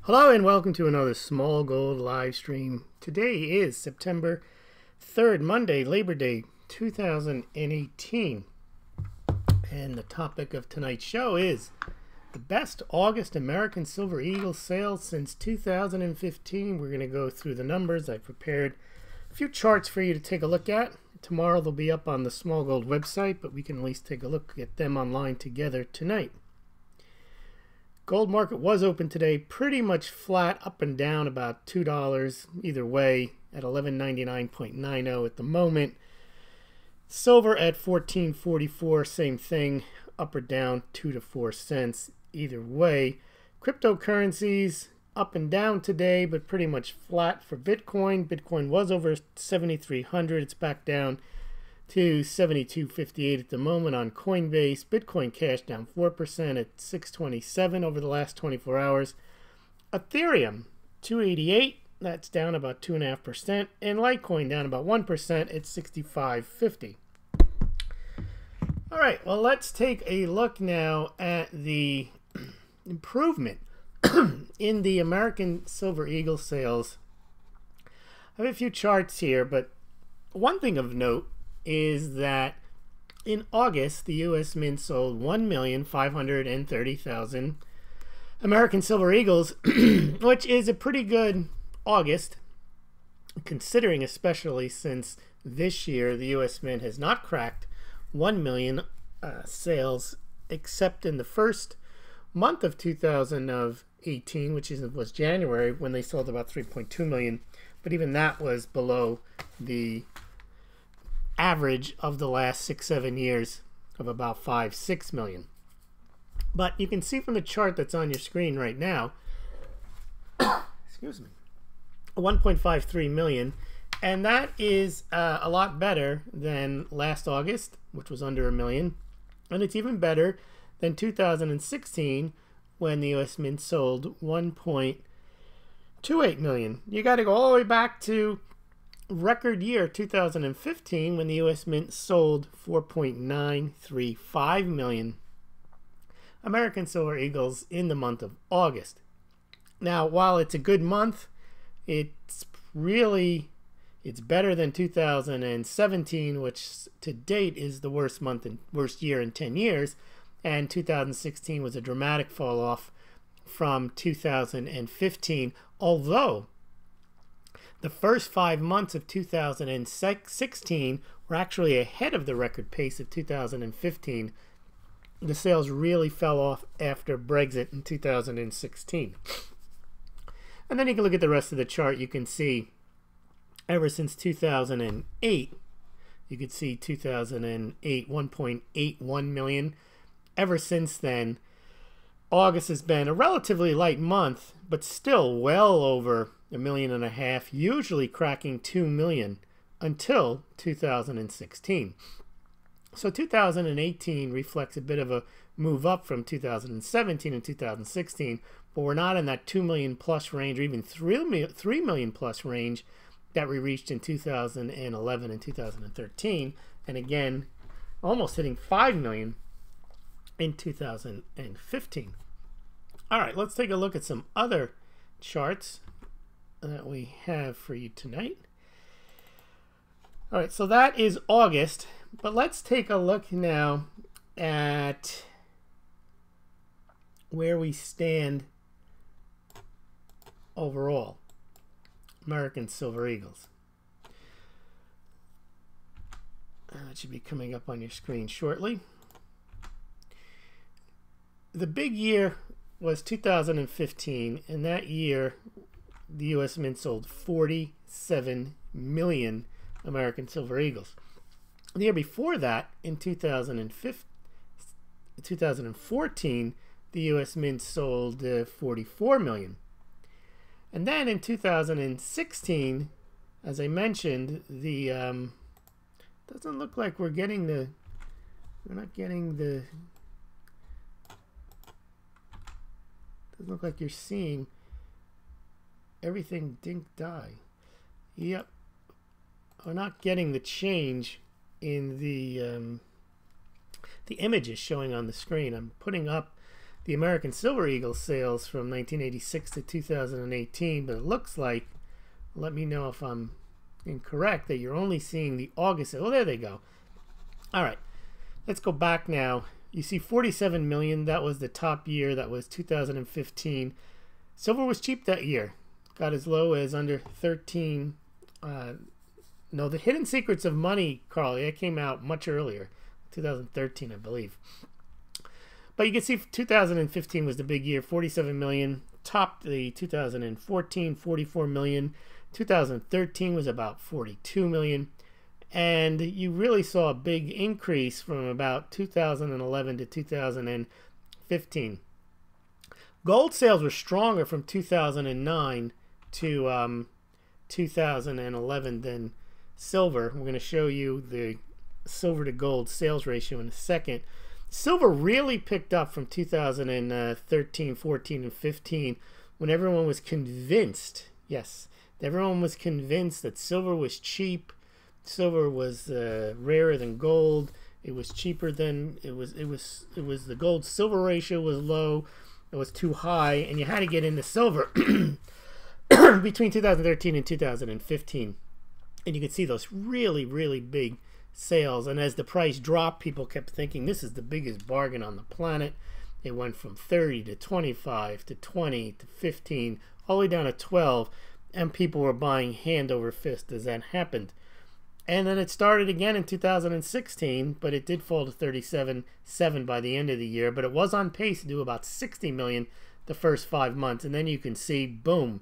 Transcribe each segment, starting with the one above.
Hello and welcome to another Smaulgld live stream. Today is September 3rd, Monday, Labor Day 2018. And the topic of tonight's show is the best August American Silver Eagle sales since 2015. We're going to go through the numbers. I've prepared a few charts for you to take a look at. Tomorrow they'll be up on the Smaulgld website, but we can at least take a look at them online together tonight. Gold market was open today, pretty much flat, up and down about $2 either way at 1199.90 at the moment. Silver at 1444, same thing, up or down 2 to 4 cents either way. Cryptocurrencies up and down today, but pretty much flat for Bitcoin. Bitcoin was over 7,300. It's back down to 72.58 at the moment on Coinbase. Bitcoin Cash down 4% at 627 over the last 24 hours. Ethereum 288, that's down about 2.5%, and Litecoin down about 1% at 65.50. All right, well, let's take a look now at the improvement in the American Silver Eagle sales. I have a few charts here, but one thing of note is that in August, the U.S. Mint sold 1,530,000 American Silver Eagles, which is a pretty good August, considering especially since this year the U.S. Mint has not cracked 1 million sales, except in the first month of 2018, which was January, when they sold about 3.2 million. But even that was below the average of the last 6-7 years of about 5-6 million. But you can see from the chart that's on your screen right now, excuse me, 1.53 million, and that is a lot better than last August, which was under a million, and it's even better than 2016 when the US Mint sold 1.28 million. You got to go all the way back to record year 2015 when the U.S. Mint sold 4.935 million American Silver Eagles in the month of August. Now, while it's a good month, it's better than 2017, which to date is the worst year in 10 years, and 2016 was a dramatic fall off from 2015, although the first 5 months of 2016 were actually ahead of the record pace of 2015. The sales really fell off after Brexit in 2016. And then you can look at the rest of the chart. You can see ever since 2008, you could see 2008, 1.81 million. Ever since then, August has been a relatively light month, but still well over 1.5 million, usually cracking 2 million until 2016. So 2018 reflects a bit of a move up from 2017 and 2016, but we're not in that 2 million plus range or even 3 million plus range that we reached in 2011 and 2013, and again almost hitting 5 million in 2015. All right, let's take a look at some other charts that we have for you tonight. All right, so that is August, but let's take a look now at where we stand overall. American Silver Eagles. That should be coming up on your screen shortly. The big year was 2015, and that year the U.S. Mint sold 47 million American Silver Eagles. The year before that, in 2014, the U.S. Mint sold 44 million. And then in 2016, as I mentioned, the doesn't look like we're not getting the doesn't look like you're seeing everything dink die. Yep. We're not getting the change in the images showing on the screen. I'm putting up the American Silver Eagle sales from 1986 to 2018, but it looks like, let me know if I'm incorrect, that you're only seeing the August. Oh, there they go. All right, let's go back now. You see 47 million. That was the top year. That was 2015. Silver was cheap that year. Got as low as under 13. No, the Hidden Secrets of Money, Carl, that came out much earlier, 2013, I believe. But you can see 2015 was the big year, 47 million. Topped the 2014, 44 million. 2013 was about 42 million. And you really saw a big increase from about 2011 to 2015. Gold sales were stronger from 2009 to 2011 than silver. We're going to show you the silver to gold sales ratio in a second. Silver really picked up from 2013, 14, and 15 when everyone was convinced, yes, everyone was convinced that silver was cheap. Silver was rarer than gold. It was cheaper than it was the gold silver ratio was low. It was too high, and you had to get into silver between 2013 and 2015. And you could see those really, really big sales. And as the price dropped, people kept thinking this is the biggest bargain on the planet. It went from 30 to 25 to 20 to 15, all the way down to 12, and people were buying hand over fist as that happened. And then it started again in 2016, but it did fall to 37.7 by the end of the year. But it was on pace to do about 60 million the first 5 months. And then you can see, boom,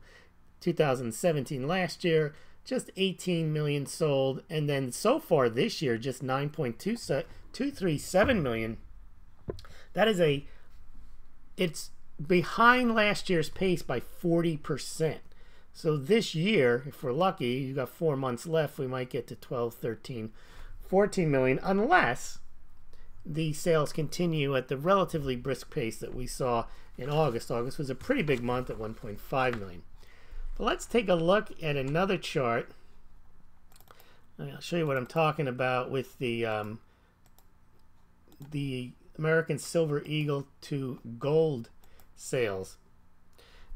2017 last year, just 18 million sold. And then so far this year, just 9.237 million. That is it's behind last year's pace by 40%. So this year, if we're lucky, you've got 4 months left, we might get to 12, 13, 14 million, unless the sales continue at the relatively brisk pace that we saw in August. August was a pretty big month at 1.5 million. But let's take a look at another chart. I'll show you what I'm talking about with the American Silver Eagle to gold sales.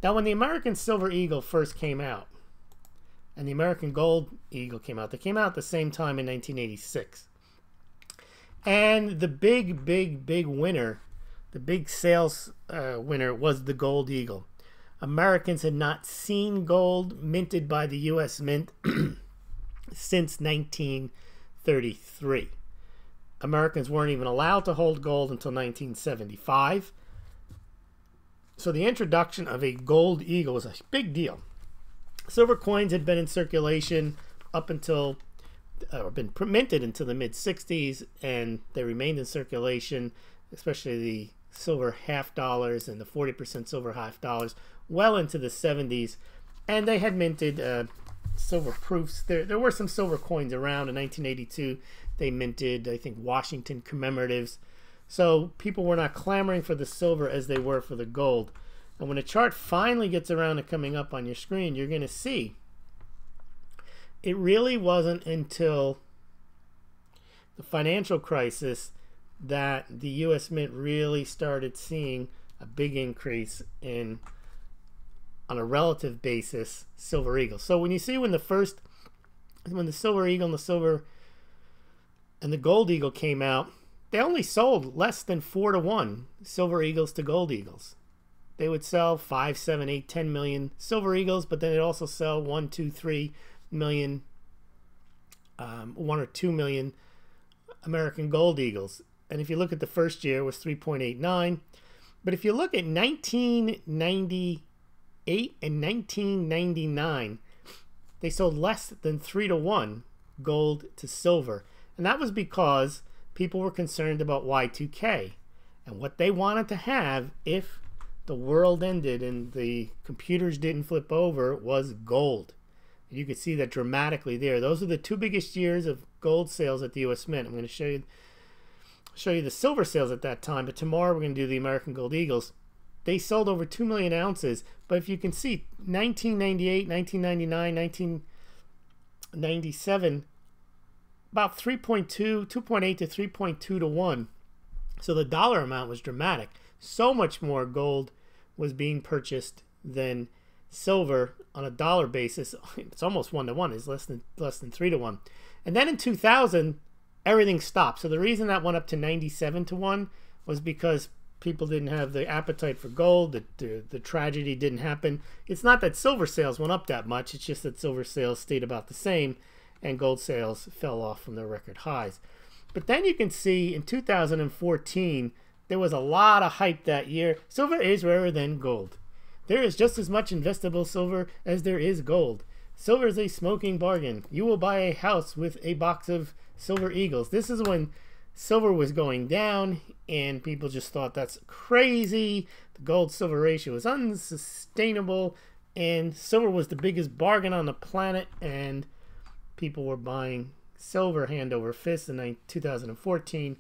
Now, when the American Silver Eagle first came out and the American Gold Eagle came out, they came out at the same time in 1986. And the big winner, the big sales winner was the Gold Eagle. Americans had not seen gold minted by the U.S. Mint since 1933. Americans weren't even allowed to hold gold until 1975. So the introduction of a gold eagle was a big deal. Silver coins had been in circulation up until, or been minted until the mid-60s, and they remained in circulation, especially the silver half dollars and the 40% silver half dollars, well into the 70s. And they had minted silver proofs. There were some silver coins around. In 1982, they minted, I think, Washington commemoratives. So people were not clamoring for the silver as they were for the gold. And when the chart finally gets around to coming up on your screen, you're going to see it really wasn't until the financial crisis that the U.S. Mint really started seeing a big increase in, on a relative basis, Silver Eagle. So when you see when the Silver Eagle and the Gold Eagle came out, they only sold less than 4 to 1 Silver Eagles to Gold Eagles. They would sell 5, 7, 8, 10 million Silver Eagles, but then they'd also sell 1, 2, 3 million, 1 or 2 million American Gold Eagles. And if you look at the first year, it was 3.89. But if you look at 1998 and 1999, they sold less than 3 to 1 gold to silver. And that was because people were concerned about Y2K. And what they wanted to have if the world ended and the computers didn't flip over was gold. And you can see that dramatically there. Those are the 2 biggest years of gold sales at the U.S. Mint. I'm going to show you the silver sales at that time, but tomorrow we're going to do the American Gold Eagles. They sold over 2 million ounces, but if you can see, 1998, 1999, 1997, about 2.8 to 3.2 to 1 So the dollar amount was dramatic. So much more gold was being purchased than silver on a dollar basis. It's almost 1-to-1. It's less than 3-to-1. And then in 2000, everything stopped. So the reason that went up to 97-to-1 was because people didn't have the appetite for gold. The tragedy didn't happen. It's not that silver sales went up that much. It's just that silver sales stayed about the same and gold sales fell off from their record highs. But then you can see in 2014, there was a lot of hype that year. Silver is rarer than gold. There is just as much investable silver as there is gold. Silver is a smoking bargain. You will buy a house with a box of silver eagles. This is when silver was going down and people just thought that's crazy. The gold-silver ratio was unsustainable and silver was the biggest bargain on the planet, and people were buying silver hand over fist in 2014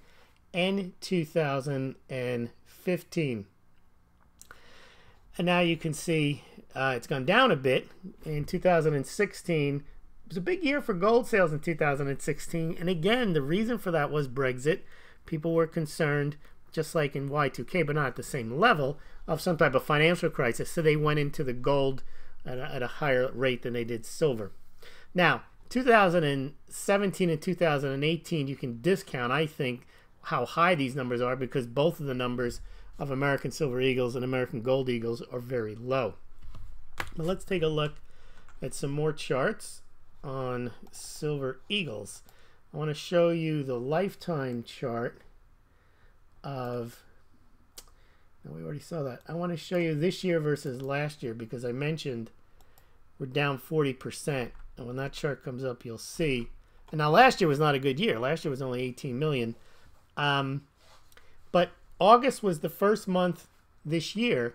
and 2015. And now you can see it's gone down a bit. In 2016, it was a big year for gold sales in 2016. And again, the reason for that was Brexit. People were concerned, just like in Y2K, but not at the same level, of some type of financial crisis. So they went into the gold at a higher rate than they did silver. Now, 2017 and 2018, you can discount, I think, how high these numbers are because both of the numbers of American Silver Eagles and American Gold Eagles are very low. But let's take a look at some more charts on Silver Eagles. I want to show you the lifetime chart of, no, we already saw that. I want to show you this year versus last year because I mentioned we're down 40%. And when that chart comes up, you'll see. And now last year was not a good year. Last year was only 18 million. But August was the first month this year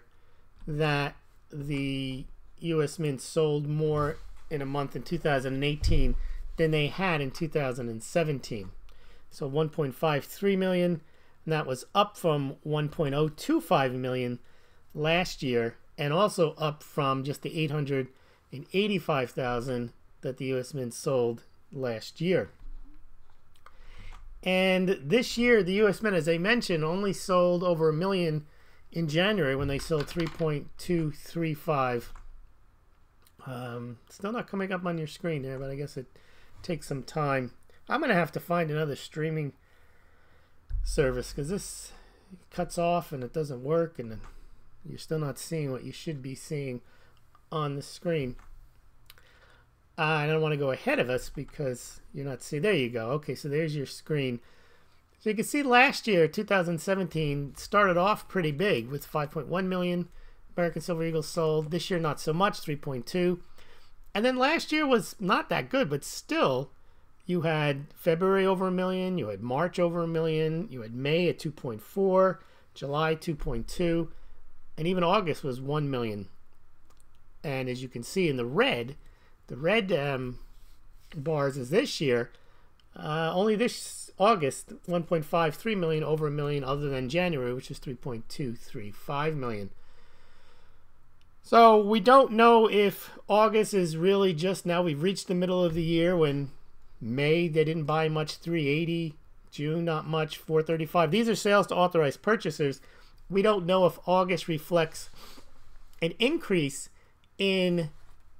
that the U.S. Mint sold more in a month in 2018 than they had in 2017. So 1.53 million, and that was up from 1.025 million last year, and also up from just the 885,000 that the U.S. Mint sold last year. And this year, the U.S. Mint, as I mentioned, only sold over 1 million in January when they sold 3.235. Still not coming up on your screen there, but I guess it takes some time. I'm going to have to find another streaming service because this cuts off and it doesn't work, and you're still not seeing what you should be seeing on the screen. I don't want to go ahead of us because you're not seeing. There you go. Okay, so there's your screen. So you can see last year, 2017, started off pretty big with 5.1 million American Silver Eagles sold. This year, not so much, 3.2. And then last year was not that good, but still, you had February over 1 million, you had March over 1 million, you had May at 2.4, July 2.2, and even August was 1 million. And as you can see in the red bars is this year. Only this August, 1.53 million over 1 million, other than January, which is 3.235 million. So we don't know if August is really just now. We've reached the middle of the year when May, they didn't buy much, 380. June, not much, 435. These are sales to authorized purchasers. We don't know if August reflects an increase in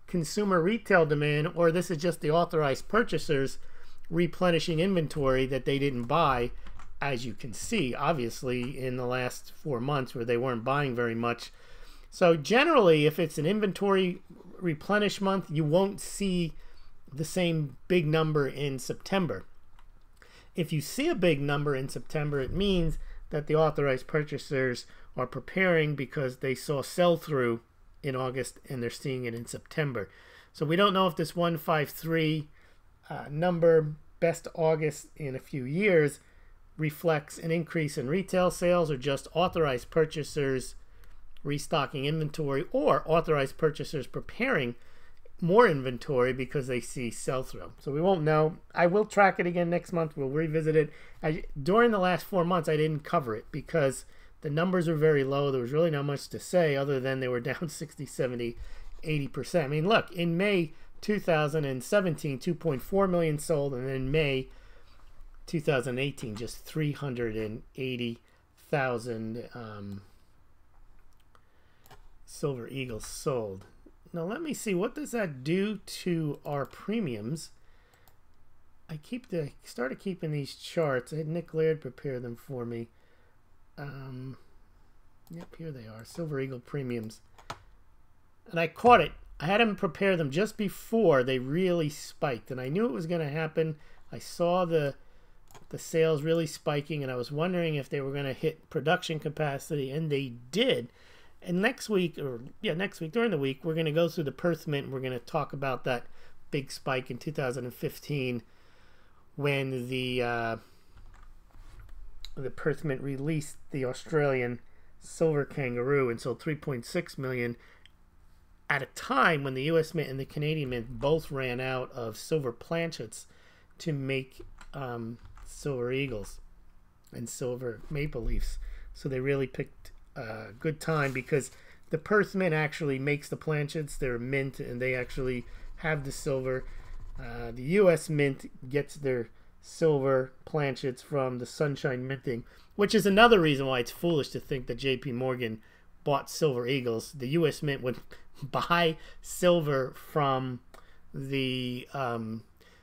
consumer retail demand, or this is just the authorized purchasers replenishing inventory that they didn't buy, as you can see, obviously, in the last 4 months where they weren't buying very much. So generally, if it's an inventory replenish month, you won't see the same big number in September. If you see a big number in September, it means that the authorized purchasers are preparing because they saw sell-through in August and they're seeing it in September. So we don't know if this 153 number, best August in a few years, reflects an increase in retail sales or just authorized purchasers restocking inventory, or authorized purchasers preparing more inventory because they see sell-through. So we won't know. I will track it again next month. We'll revisit it. During the last 4 months, I didn't cover it because the numbers are very low. There was really not much to say other than they were down 60, 70, 80%. I mean, look, in May 2017, 2.4 million sold, and then May 2018, just 380 1,000 Silver Eagles sold. Now let me see, what does that do to our premiums? I started keeping these charts. I had Nick Laird prepare them for me. Yep, here they are, Silver Eagle premiums. And I caught it. I had him prepare them just before they really spiked, and I knew it was going to happen. I saw the sales really spiking, and I was wondering if they were going to hit production capacity, and they did. And next week during the week, we're going to go through the Perth Mint, and we're going to talk about that big spike in 2015 when the Perth Mint released the Australian silver kangaroo and sold 3.6 million at a time when the U.S. Mint and the Canadian Mint both ran out of silver planchets to make silver eagles and silver maple leafs. So they really picked a good time, because the Perth Mint actually makes the planchets. They're mint, and they actually have the silver. The U.S. Mint gets their silver planchets from the Sunshine Minting, which is another reason why it's foolish to think that J.P. Morgan bought silver eagles. The U.S. Mint would buy silver from the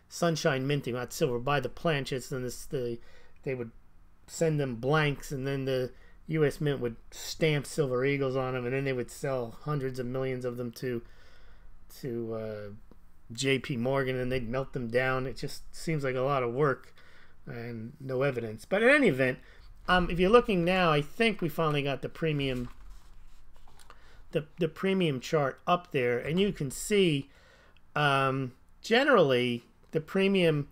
Sunshine Minting, not silver, buy the planchets, and they would send them blanks, and then the U.S. Mint would stamp silver eagles on them, and then they would sell hundreds of millions of them to J.P. Morgan, and they'd melt them down. It just seems like a lot of work and no evidence. But in any event, if you're looking now, I think we finally got the premium premium chart up there, and you can see generally the premium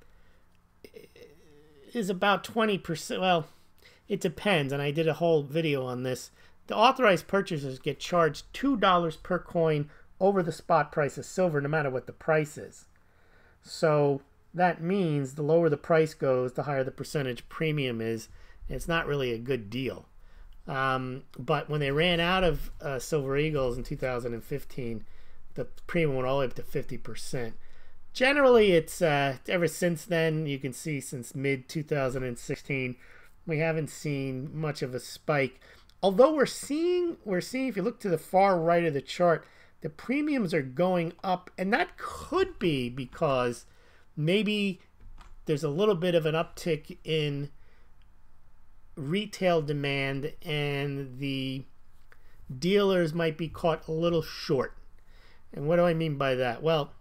is about 20%. Well, it depends, and I did a whole video on this. The authorized purchasers get charged $2 per coin over the spot price of silver, no matter what the price is. So that means the lower the price goes, the higher the percentage premium is. It's not really a good deal. But when they ran out of silver eagles in 2015, the premium went all the way up to 50%. Generally, it's ever since then, you can see since mid-2016, we haven't seen much of a spike. Although we're seeing, if you look to the far right of the chart, the premiums are going up, and that could be because maybe there's a little bit of an uptick in retail demand, and the dealers might be caught a little short. And what do I mean by that? Well,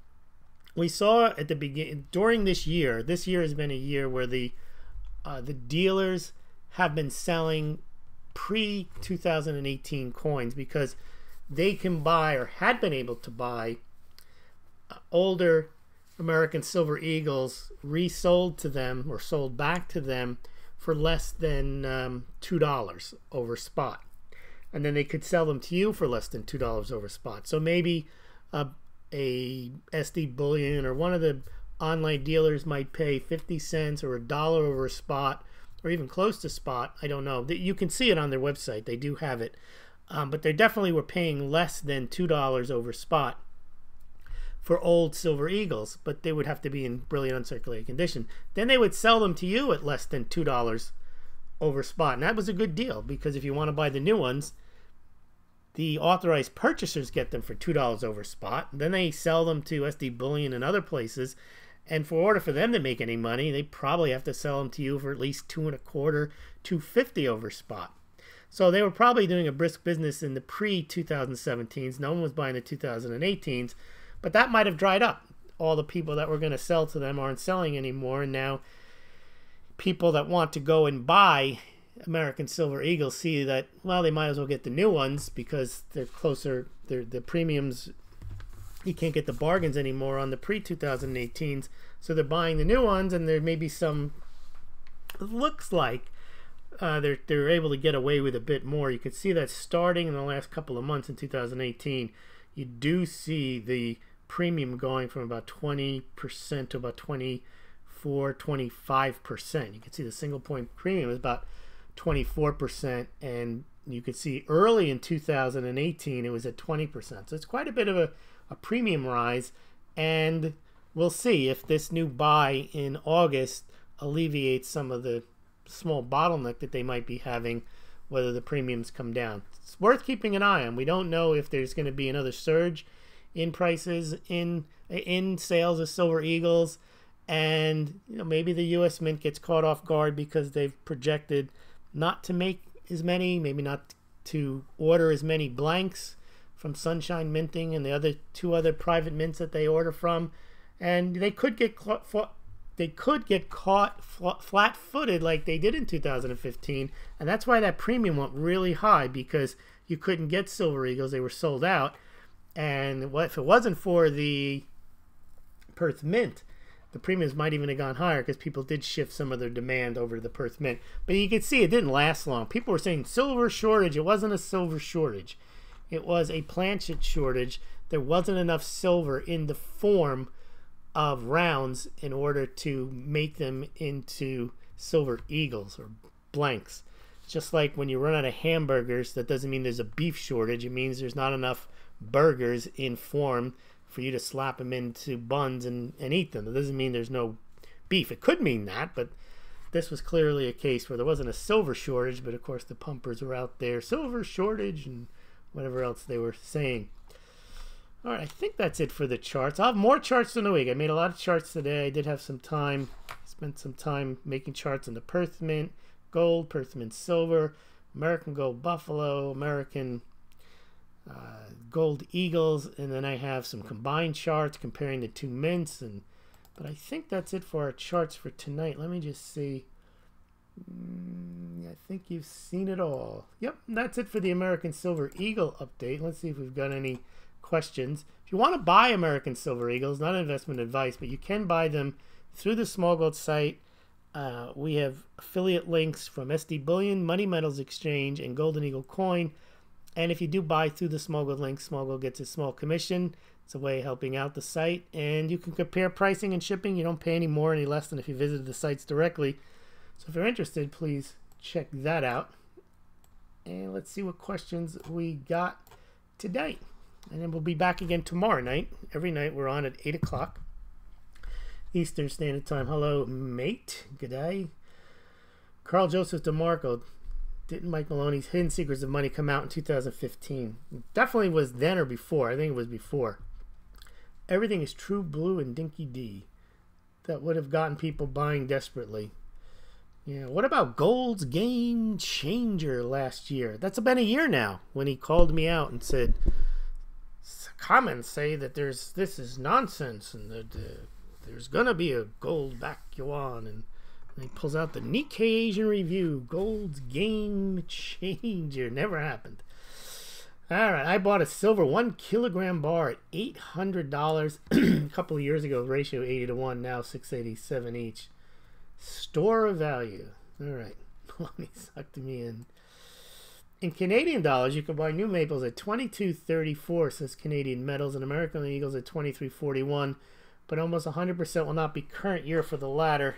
we saw at the beginning, during this year has been a year where the dealers have been selling pre-2018 coins, because they can buy, or had been able to buy, older American silver eagles resold to them or sold back to them for less than $2 over spot. And then they could sell them to you for less than $2 over spot. So maybe a SD Bullion or one of the online dealers might pay 50 cents or $1 over a spot, or even close to spot. I don't know. You can see it on their website. They do have it. But they definitely were paying less than $2 over spot for old silver eagles, but they would have to be in brilliant uncirculated condition. Then they would sell them to you at less than $2 over spot. And that was a good deal, because if you want to buy the new ones, the authorized purchasers get them for $2 over spot. Then they sell them to SD Bullion and other places. And for order for them to make any money, they probably have to sell them to you for at least $2.25, $2.50 over spot. So they were probably doing a brisk business in the pre-2017s. No one was buying the 2018s, but that might have dried up. All the people that were going to sell to them aren't selling anymore, and now people that want to go and buy American silver eagles see that, well, they might as well get the new ones because they're closer. The premiums, you can't get the bargains anymore on the pre-2018s, so they're buying the new ones, and there may be some, it looks like, they're able to get away with a bit more. You can see that starting in the last couple of months in 2018, you do see the premium going from about 20% to about 24, 25%. You can see the single point premium is about 24%, and you could see early in 2018 it was at 20%. So it's quite a bit of a premium rise, and we'll see if this new buy in August alleviates some of the small bottleneck that they might be having whether the premiums come down. It's worth keeping an eye on. We don't know if there's going to be another surge in prices in sales of Silver Eagles, and maybe the U.S. Mint gets caught off guard because they've projected not to make as many, maybe not to order as many blanks from Sunshine Minting and the two other private mints that they order from, and they could get caught flat-footed like they did in 2015, and that's why that premium went really high, because you couldn't get Silver Eagles; they were sold out. And if it wasn't for the Perth Mint, the premiums might even have gone higher, because people did shift some of their demand over to the Perth Mint. But you can see it didn't last long. People were saying silver shortage. It wasn't a silver shortage. It was a planchet shortage. There wasn't enough silver in the form of rounds in order to make them into Silver Eagles or blanks. Just like when you run out of hamburgers, that doesn't mean there's a beef shortage. It means there's not enough burgers in form for you to slap them into buns and eat them. It doesn't mean there's no beef. It could mean that, but this was clearly a case where there wasn't a silver shortage, but of course the pumpers were out there, silver shortage and whatever else they were saying. All right, I think that's it for the charts. I'll have more charts in the week. I made a lot of charts today. I did have some time, spent some time making charts on the Perth Mint Gold, Perth Mint Silver, American Gold Buffalo, American Gold Eagles, and then I have some combined charts comparing the two mints. But I think that's it for our charts for tonight. Let me just see. I think you've seen it all. Yep, that's it for the American Silver Eagle update. Let's see if we've got any questions. If you want to buy American Silver Eagles, not investment advice, but you can buy them through the Smaulgld site. We have affiliate links from SD Bullion, Money Metals Exchange, and Golden Eagle Coin. And if you do buy through the Smaulgld link, Smaulgld gets a small commission. It's a way of helping out the site. And you can compare pricing and shipping. You don't pay any more, any less than if you visited the sites directly. So if you're interested, please check that out. And let's see what questions we got today. And then we'll be back again tomorrow night. Every night we're on at 8 o'clock Eastern Standard Time. Hello, mate. Good day. Carl Joseph DeMarco. Didn't Mike Maloney's Hidden Secrets of Money come out in 2015? It definitely was then or before. I think it was before. Everything is True Blue and Dinky D. That would have gotten people buying desperately. Yeah, what about Gold's Game Changer last year? That's been a year now, when he called me out and said, comments say that this is nonsense and that there's gonna be a gold back yuan, and he pulls out the Nikkei Asian Review, Gold's Game Changer. Never happened. All right, I bought a silver 1 kilogram bar at $800 a couple of years ago. Ratio 80 to 1, now 687 each. Store of value. All right, let me suck me in. In Canadian dollars, you can buy new maples at $22.34, says Canadian Metals, and American Eagles at $23.41, but almost 100% will not be current year for the latter.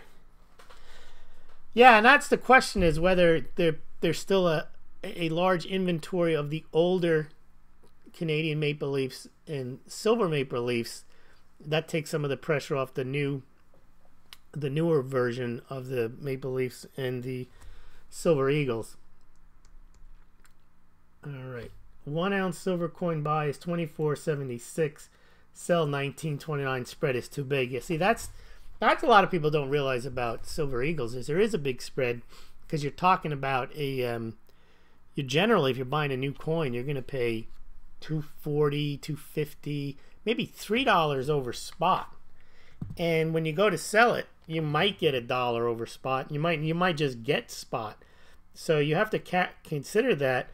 Yeah, and that's the question, is whether there's still a large inventory of the older Canadian maple leafs and silver maple leafs. That takes some of the pressure off the newer version of the maple leafs and the Silver Eagles. All right, 1 ounce silver coin buy is $24.76. Sell $19.29. Spread is too big. You see, that's a lot of people don't realize about Silver Eagles, is there is a big spread, because you're talking about you generally, if you're buying a new coin, you're going to pay $2.40, $2.50, maybe $3 over spot. And when you go to sell it, you might get $1 over spot. You might just get spot. So you have to consider that.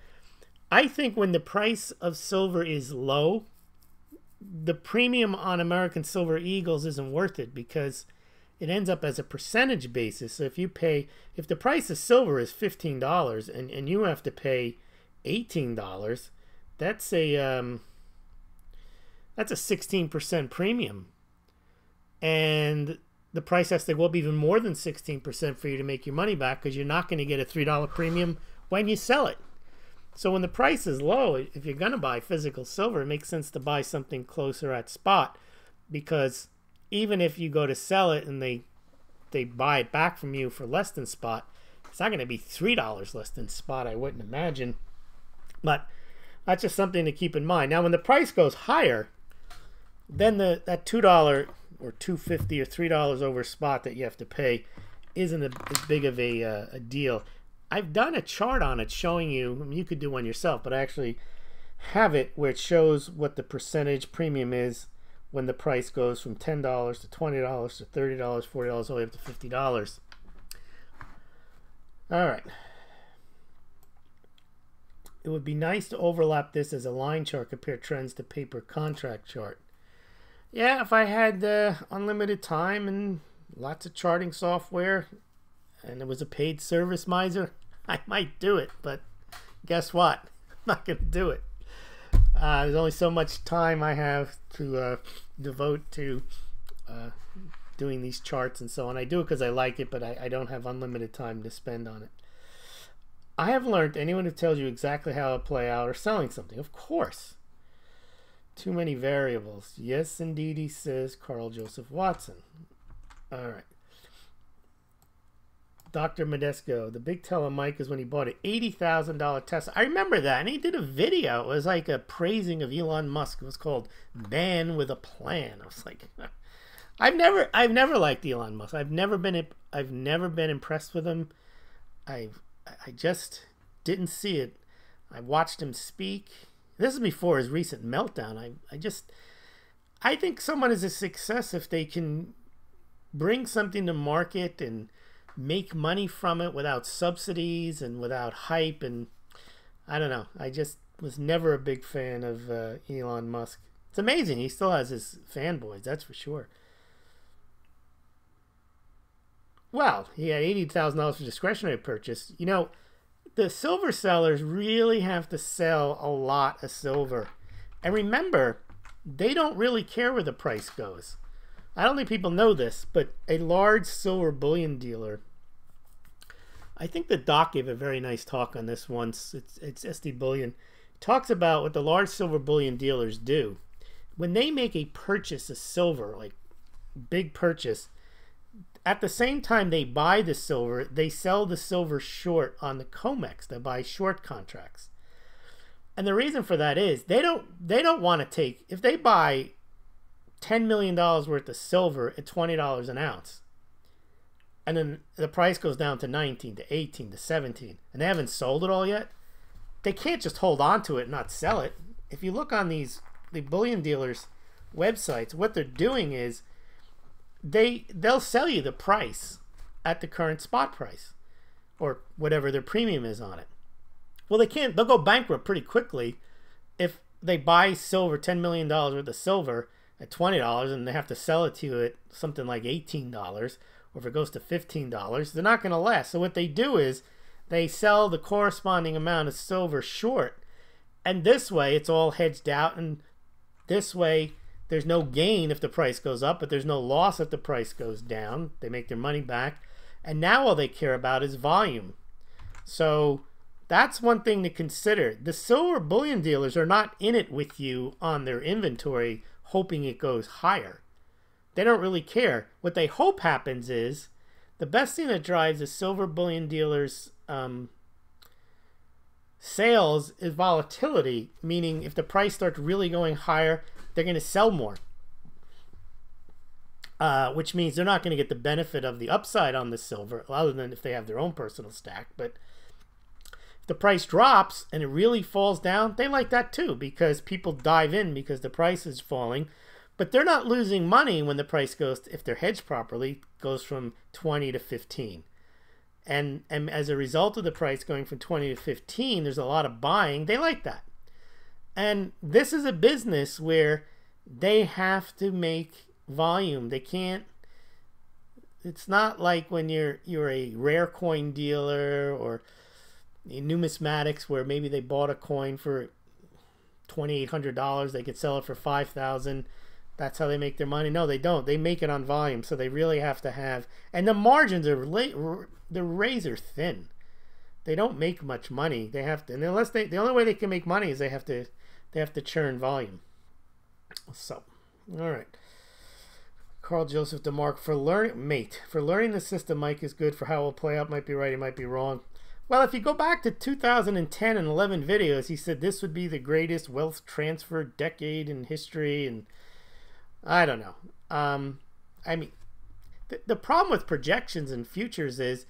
I think when the price of silver is low, the premium on American Silver Eagles isn't worth it, because it ends up as a percentage basis. So if the price of silver is $15 and you have to pay $18, that's a 16% premium. And the price has to go up even more than 16% for you to make your money back, because you're not going to get a $3 premium when you sell it. So when the price is low, if you're going to buy physical silver, it makes sense to buy something closer at spot, because even if you go to sell it and they buy it back from you for less than spot, It's not going to be $3 less than spot, I wouldn't imagine. But that's just something to keep in mind. Now, when the price goes higher, then that $2 or $2.50 or $3 over spot that you have to pay isn't as big of a deal. I've done a chart on it showing you, I mean, you could do one yourself, but I actually have it where it shows what the percentage premium is when the price goes from $10 to $20 to $30, $40, all the way up to $50. All right. It would be nice to overlap this as a line chart, compare trends to paper contract chart. Yeah, if I had unlimited time and lots of charting software and it was a paid service miser, I might do it. But guess what? I'm not going to do it. There's only so much time I have to devote to doing these charts and so on. I do it because I like it, but I don't have unlimited time to spend on it. I have learned anyone who tells you exactly how it'll play out or selling something. Of course. Too many variables. Yes, indeed, he says, Carl Joseph Watson. All right. Dr. Medesco, the big tell on Mike is when he bought an $80,000 Tesla. I remember that, and he did a video. It was like a praising of Elon Musk. It was called "Man with a Plan." I was like, I've never liked Elon Musk. I've never been impressed with him. I just didn't see it. I watched him speak. This is before his recent meltdown. I think someone is a success if they can bring something to market and make money from it without subsidies and without hype. And I don't know. I just was never a big fan of Elon Musk. It's amazing. He still has his fanboys, that's for sure. Well, he had $80,000 for discretionary purchase. You know, the silver sellers really have to sell a lot of silver. And remember, they don't really care where the price goes. I don't think people know this, but a large silver bullion dealer, I think the doc gave a very nice talk on this once. It's SD Bullion. It talks about what the large silver bullion dealers do. When they make a purchase of silver, like big purchase, at the same time they buy the silver, they sell the silver short on the COMEX. They buy short contracts. And the reason for that is they don't want to take, if they buy $10 million worth of silver at $20 an ounce, and then the price goes down to 19 to 18 to 17, and they haven't sold it all yet, they can't just hold on to it and not sell it. If you look on the bullion dealers' websites, what they're doing is they'll sell you the price at the current spot price or whatever their premium is on it. Well, they'll go bankrupt pretty quickly if they buy silver, $10 million worth of silver at $20 and they have to sell it to you at something like $18, or if it goes to $15, they're not going to last. So what they do is they sell the corresponding amount of silver short, and this way it's all hedged out, and this way there's no gain if the price goes up, but there's no loss if the price goes down. They make their money back, and now all they care about is volume. So that's one thing to consider. The silver bullion dealers are not in it with you on their inventory hoping it goes higher. They don't really care. What they hope happens is the best thing that drives the silver bullion dealers' sales is volatility, meaning if the price starts really going higher, they're going to sell more, which means they're not going to get the benefit of the upside on the silver, other than if they have their own personal stack. But if the price drops and it really falls down, they like that too, because people dive in because the price is falling. But they're not losing money when the price goes, if they're hedged properly, goes from 20 to 15. And as a result of the price going from 20 to 15, there's a lot of buying. They like that. And this is a business where they have to make volume. They can't, it's not like when you're a rare coin dealer or numismatics where maybe they bought a coin for $2,800, they could sell it for $5,000. That's how they make their money. No, they don't. They make it on volume, so they really have to have, and the margins are they're razor thin. They don't make much money. They have to, and unless the only way they can make money is they have to churn volume. So, all right. Carl Joseph DeMark, for learning the system, Mike is good. For how it will play out, might be right, he might be wrong. Well, if you go back to 2010 and 11 videos, he said this would be the greatest wealth transfer decade in history, and I don't know. I mean, the problem with projections and futures is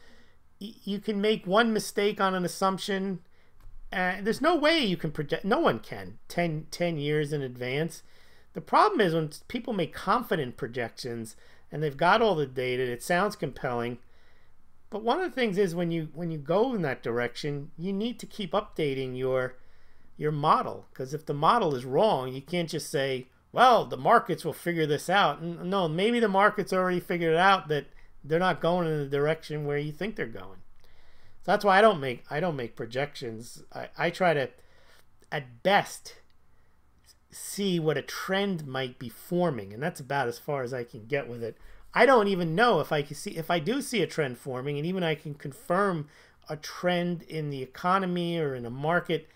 you can make one mistake on an assumption. There's no way you can project. No one can 10 years in advance. The problem is when people make confident projections and they've got all the data, it sounds compelling. But one of the things is when you go in that direction, you need to keep updating your model, because if the model is wrong, you can't just say, well, the markets will figure this out. No, maybe the markets already figured it out that they're not going in the direction where you think they're going. So that's why I don't make projections. I try to, at best, see what a trend might be forming, and that's about as far as I can get with it. I don't even know if I do see a trend forming, and even I can confirm a trend in the economy or in a market,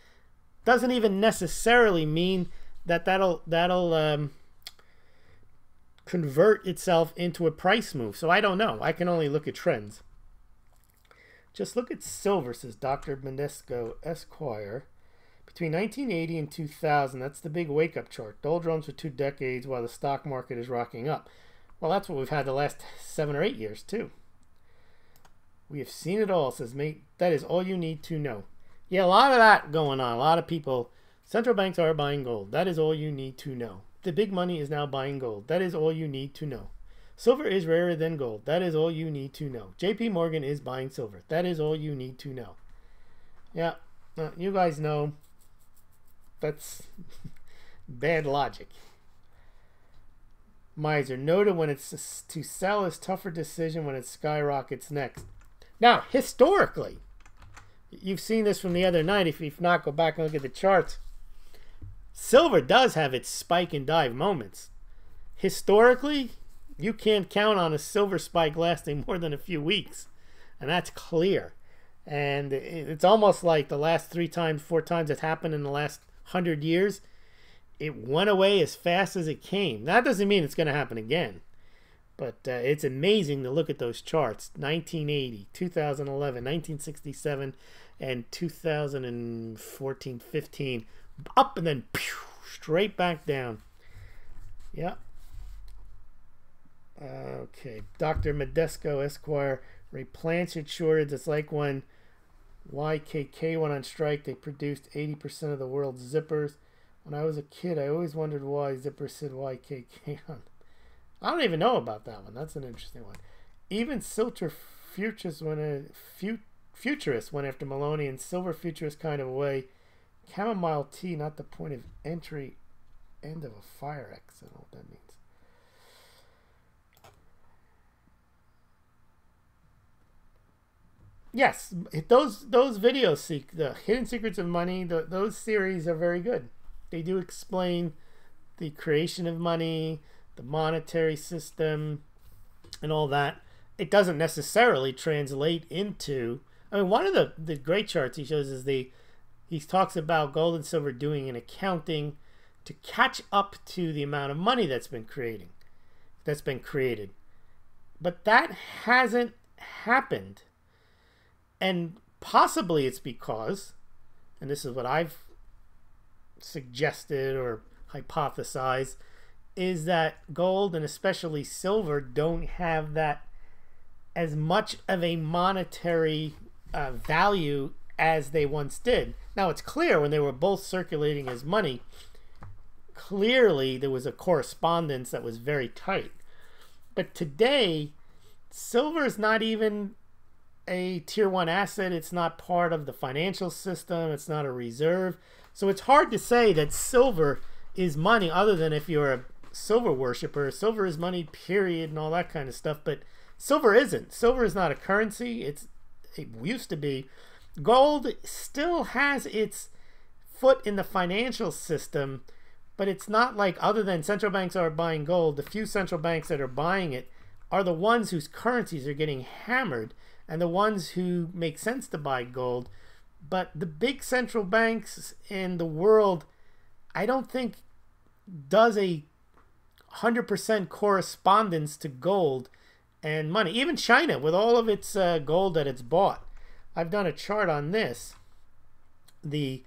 doesn't even necessarily mean that'll convert itself into a price move. So I don't know. I can only look at trends. Just look at silver, says Dr. Mendesco, Esquire. Between 1980 and 2000, that's the big wake-up chart. Doldrums for 2 decades while the stock market is rocking up. Well, that's what we've had the last 7 or 8 years, too. We have seen it all, says mate. That is all you need to know. Yeah, a lot of that going on. A lot of people. Central banks are buying gold. That is all you need to know. The big money is now buying gold. That is all you need to know. Silver is rarer than gold. That is all you need to know. JP Morgan is buying silver. That is all you need to know. Yeah, you guys know that's bad logic. Miser noted when it's to sell is tougher decision when it skyrockets next. Now, historically, you've seen this from the other night. If you've not, go back and look at the charts. Silver does have its spike and dive moments. Historically, you can't count on a silver spike lasting more than a few weeks, and that's clear. And it's almost like the last 3 times, 4 times it happened in the last 100 years, it went away as fast as it came. That doesn't mean it's going to happen again, but it's amazing to look at those charts. 1980, 2011, 1967, and 2014, 15, up and then pew, straight back down. Yeah. Okay, Dr. Medesco, Esquire, replenishment shortage. It's like when YKK went on strike, they produced 80% of the world's zippers. When I was a kid, I always wondered why zippers said YKK on. I don't even know about that one. That's an interesting one. Even silver futurists went after Maloney, and silver futurist kind of way. Chamomile tea, not the point of entry, end of a fire exit. I don't know what that means. Yes, those videos, the Hidden Secrets of Money, those series are very good. They do explain the creation of money, the monetary system, and all that. It doesn't necessarily translate into... I mean, one of the great charts he shows is he talks about gold and silver doing an accounting to catch up to the amount of money that's been created. But that hasn't happened. And possibly it's because, and this is what I've suggested or hypothesized, is that gold and especially silver don't have that as much of a monetary value as they once did. Now, it's clear when they were both circulating as money, clearly there was a correspondence that was very tight. But today, silver is not even a tier 1 asset. It's not part of the financial system. It's not a reserve. So it's hard to say that silver is money, other than if you're a silver worshiper. Silver is money, period, and all that kind of stuff. But silver isn't. Silver is not a currency. It used to be. Gold still has its foot in the financial system, but it's not like, other than central banks are buying gold, the few central banks that are buying it are the ones whose currencies are getting hammered and the ones who make sense to buy gold. But the big central banks in the world, I don't think does a 100% correspondence to gold and money. Even China, with all of its gold that it's bought. I've done a chart on this. Even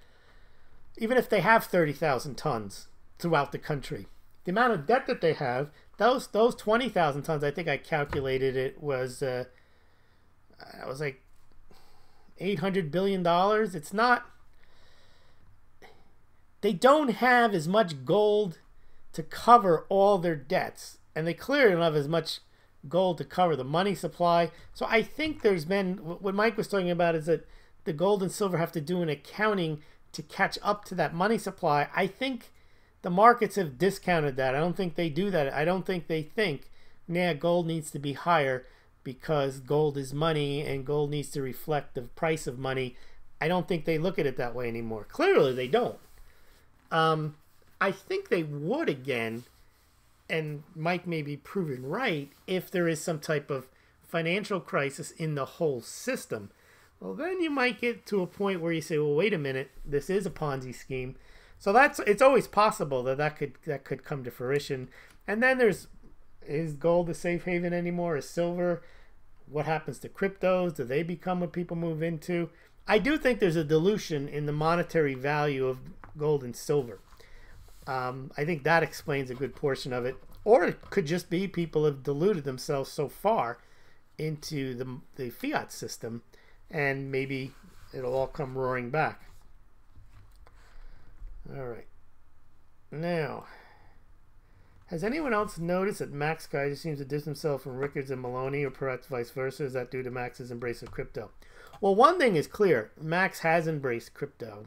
if they have 30,000 tons throughout the country, the amount of debt that they have, those 20,000 tons, I think I calculated it was like $800 billion. It's not, they don't have as much gold to cover all their debts, and they clearly don't have as much gold to cover the money supply. So I think there's been, what Mike was talking about is that the gold and silver have to do an accounting to catch up to that money supply. I think the markets have discounted that. I don't think they do that. I don't think they think, nah, gold needs to be higher because gold is money and gold needs to reflect the price of money. I don't think they look at it that way anymore. Clearly they don't. I think they would again, and Mike may be proven right, if there is some type of financial crisis in the whole system. Well, then you might get to a point where you say, well, wait a minute, this is a Ponzi scheme. So it's always possible that could come to fruition. And then is gold a safe haven anymore? Is silver? What happens to cryptos? Do they become what people move into? I do think there's a dilution in the monetary value of gold and silver. I think that explains a good portion of it. Or it could just be people have diluted themselves so far into the fiat system, and maybe it'll all come roaring back. All right. Now, has anyone else noticed that Max Keiser seems to distance himself from Rickards and Maloney, or perhaps vice versa? Is that due to Max's embrace of crypto? Well, one thing is clear. Max has embraced crypto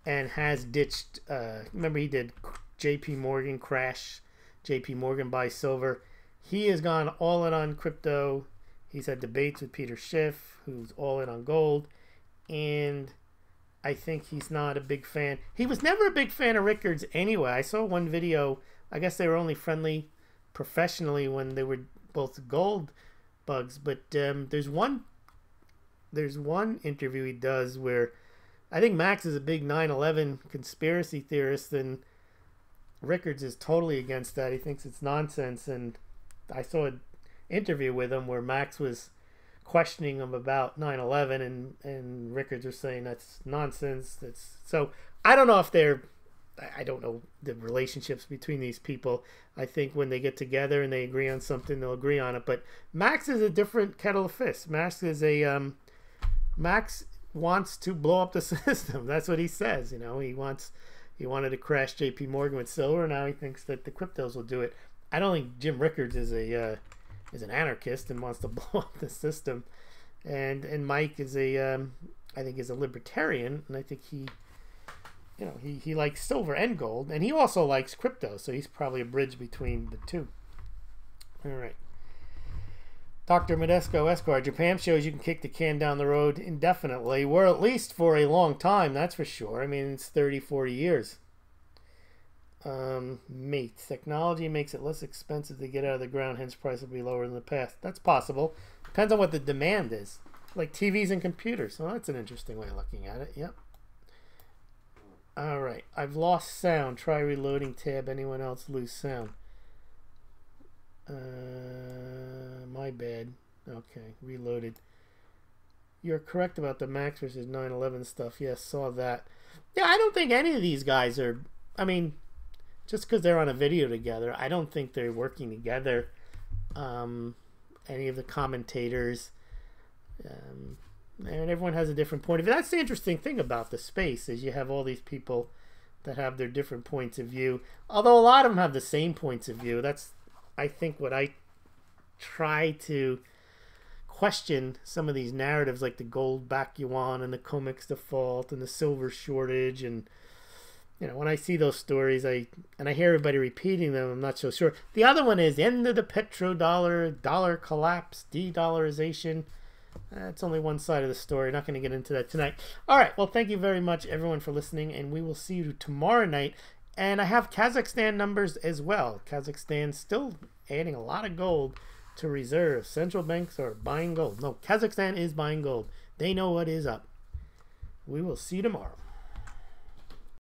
and has ditched, remember he did JP Morgan crash, JP Morgan buy silver. He has gone all in on crypto. He's had debates with Peter Schiff, who's all in on gold, and I think he's not a big fan. He was never a big fan of Rickards anyway. I saw one video, I guess they were only friendly professionally when they were both gold bugs, but there's one interview he does where I think Max is a big 9/11 conspiracy theorist, and Rickards is totally against that. He thinks it's nonsense, and I saw an interview with him where Max was questioning him about 9/11, and Rickards was saying that's nonsense. So I don't know if I don't know the relationships between these people. I think when they get together and they agree on something, they'll agree on it. But Max is a different kettle of fish. Max wants to blow up the system. That's what he says. You know, he wanted to crash JP Morgan with silver. Now he thinks that the cryptos will do it. I don't think Jim Rickards is an anarchist and wants to blow up the system. And Mike is I think is a libertarian, and I think he likes silver and gold, and he also likes crypto, so he's probably a bridge between the two. All right. Dr. Modesto Escobar, Japan shows you can kick the can down the road indefinitely, or at least for a long time, that's for sure. I mean, it's 30, 40 years. Mate, technology makes it less expensive to get out of the ground, hence price will be lower than the past. That's possible. Depends on what the demand is. Like TVs and computers. So that's an interesting way of looking at it. Yep. All right. I've lost sound. Try reloading tab. Anyone else lose sound? My bad. Okay, reloaded. You're correct about the Max versus 9/11 stuff. Yes, saw that. Yeah, I don't think any of these guys are, I mean, just because they're on a video together, I don't think they're working together. Any of the commentators, and everyone has a different point of view. That's the interesting thing about the space, is you have all these people that have their different points of view. Although a lot of them have the same points of view. That's, I think, what I try to question some of these narratives, like the gold back yuan and the COMEX default and the silver shortage. And you know, when I see those stories, I hear everybody repeating them, I'm not so sure. The other one is end of the petrodollar, dollar collapse, de-dollarization. That's only one side of the story. Not going to get into that tonight. All right. Well, thank you very much, everyone, for listening, and we will see you tomorrow night. And I have Kazakhstan numbers as well. Kazakhstan still adding a lot of gold to reserves. Central banks are buying gold. No, Kazakhstan is buying gold. They know what is up. We will see you tomorrow.